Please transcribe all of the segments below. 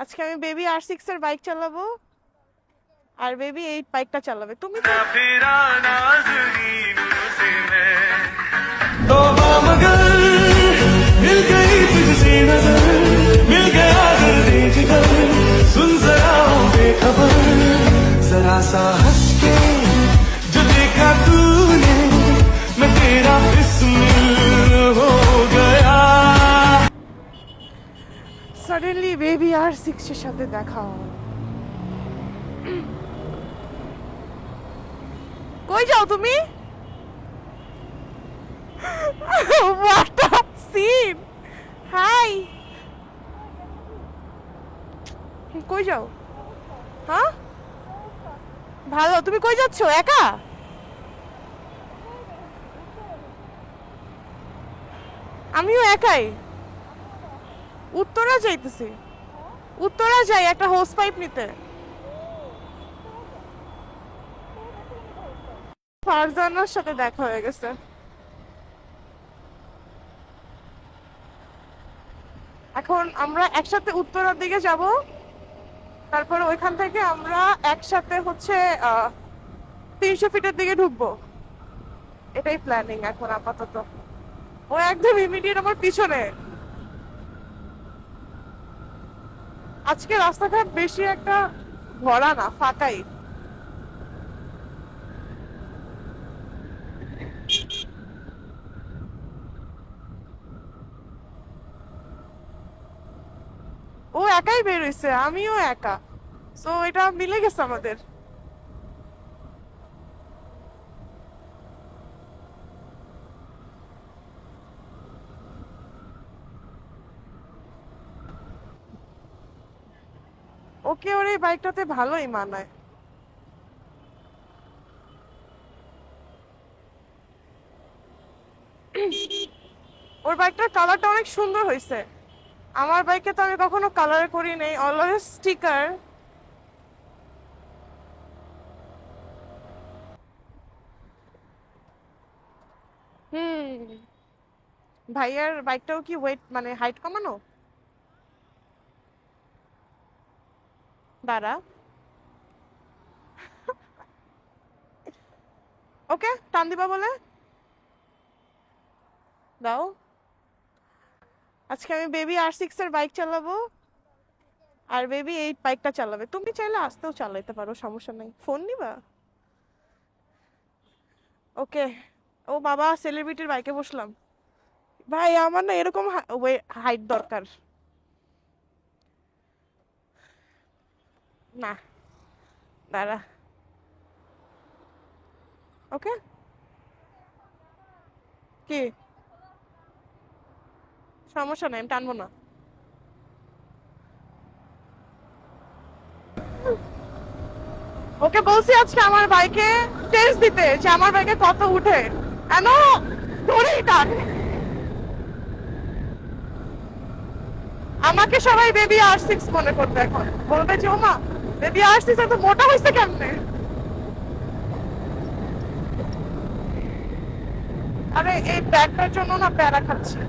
আজকে আমি baby R6 এর বাইক চালাবো আর বেবি 8 বাইকটা চালাবে। তুমি তো मिल गई तुझसे नजर मिल गया दिल बेजिगर सुन जरा बेखबर जरा सा हंस के जो देखा तूने मैं तेरा बिस्मिल हो गया सडनली बेबी R6 এর সাথে দেখা। কই যাও তুমি? What a scene! হাই, কই যাও? হ্যাঁ ভালো। তুমি কই যাচ্ছ একা? আমিও একাই উত্তরা যাইতেছি। উত্তরা যাই একটা হোস পাইপ নিতে। ফারজানার সাথে দেখা হয়ে গেছে। এখন আমরা একসাথে উত্তরার দিকে যাব, তারপরে ওইখান থেকে আমরা একসাথে হচ্ছে 300 ফিটের দিকে ঢুকবো। এটাই প্ল্যানিং এখন আপাতত। ও একদম ইমিডিয়েট আমার পিছনে। আজকে রাস্তাঘাট বেশি একটা ভরা না, ফাঁকাই। ও একাই বের হইছে, আমিও একা, সো এটা মিলে গেছে আমাদের। ওকে ওর এই বাইকটাতে ভালোই মানায়। ওর বাইকটার কালারটা অনেক সুন্দর হয়েছে। আমার বাইকে তো আমি কখনো কালার করি নাই, অলওয়েজ স্টিকার। হুম, ভাইয়ার বাইকটাও কি ওয়েট মানে হাইট কমানো? দাঁড়া, ওকে টান দিবা বলে দাও। আজকে আমি বেবি R6 এর বাইক চালাবো আর বেবি 8 বাইকটা চালাবে। তুমি চাইলে আসতেও চালাইতে পারো, সমস্যা নেই। ফোন নিবা? ওকে। ও বাবা, সেলিব্রিটির বাইকে বসলাম। ভাই আমার না এরকম হাইট দরকার। না, দাঁড়া। ওকে, কি সমস্যা নাই, আমি টানবো না। ওকে বলছি আজকে আমার বাইকে টেস্ট দিতে, যে আমার বাইকে কত উঠে। কেন ধরেই টান। আমাকে সবাই বেবি R6 মনে করবে, এখন বলবে যে ওমা বেবি R6 এত মোটা হয়েছে কেমনে। আরে এই ব্যাগটার জন্য না প্যারা খাচ্ছি,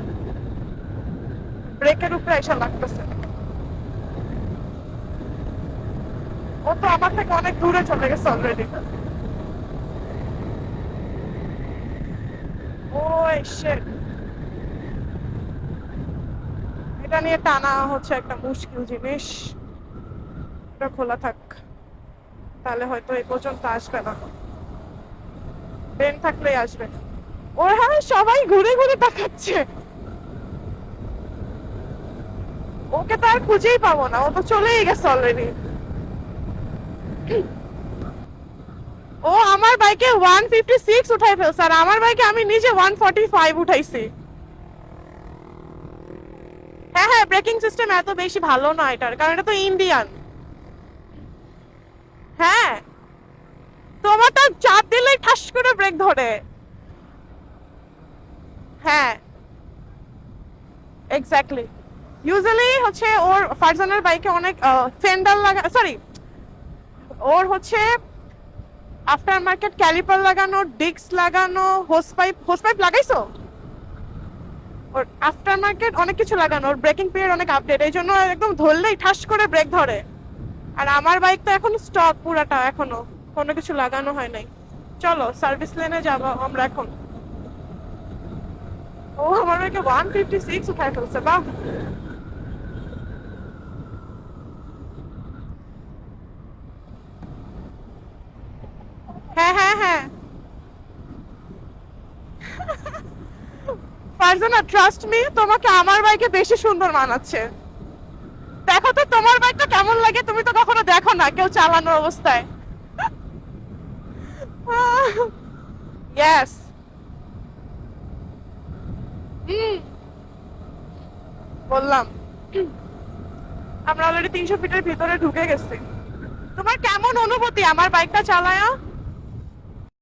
ব্রেকের উপরে এসে লাগতেছে। ও তো আমার থেকে অনেক দূরে চলে গেছে অলরেডি। ও শিট, এটা নিয়ে টানা হচ্ছে একটা মুশকিল জিনিস। এটা খোলা থাক, তাহলে হয়তো এই পর্যন্ত আসবে না। বেন থাকলেই আসবে। ওর হ্যাঁ সবাই ঘুরে ঘুরে তাকাচ্ছে। ওকে তো আর খুঁজেই পাবো না, ও তো চলেই গেছে অলরেডি। ও আমার বাইকে 156 উঠাই ফেলছে, আর আমার বাইকে আমি নিজে 145 উঠাইছি। হ্যাঁ হ্যাঁ, ব্রেকিং সিস্টেম এত বেশি ভালো না এটার, কারণ এটা তো ইন্ডিয়ান। হ্যাঁ, তোমার তো চাপ দিলেই ঠাস করে ব্রেক ধরে। হ্যাঁ এক্স্যাক্টলি। ইউজুয়ালি হচ্ছে ওর ফারজানার বাইকে অনেক ফেন্ডার লাগা, সরি ওর হচ্ছে আফটার মার্কেট ক্যালিপার লাগানো, ডিস্ক লাগানো, হোস পাইপ লাগাইছো? ওর আফটার মার্কেট অনেক কিছু লাগানো, ওর ব্রেকিং পিরিয়ড অনেক আপডেট, এই জন্য একদম ধরলেই ঠাস করে ব্রেক ধরে। আর আমার বাইক তো এখন স্টক পুরাটা, এখনো কোনো কিছু লাগানো হয় নাই। চলো সার্ভিস লেনে যাবো আমরা এখন। ও আমার বাইকে 156 উঠায় ফেলছে, বাহ। হ্যাঁ হ্যাঁ হ্যাঁ, ফারজানা ট্রাস্ট মি, তোমাকে আমার বাইকে বেশি সুন্দর মানাচ্ছে। দেখো তো তোমার বাইকটা কেমন লাগে, তুমি তো কখনো দেখো না কেউ চালানোর অবস্থায়। ইয়েস। হুম, বললাম আমরা অলরেডি 300 ফিটের ভিতরে ঢুকে গেছি। তোমার কেমন অনুভূতি আমার বাইকটা চালায়া?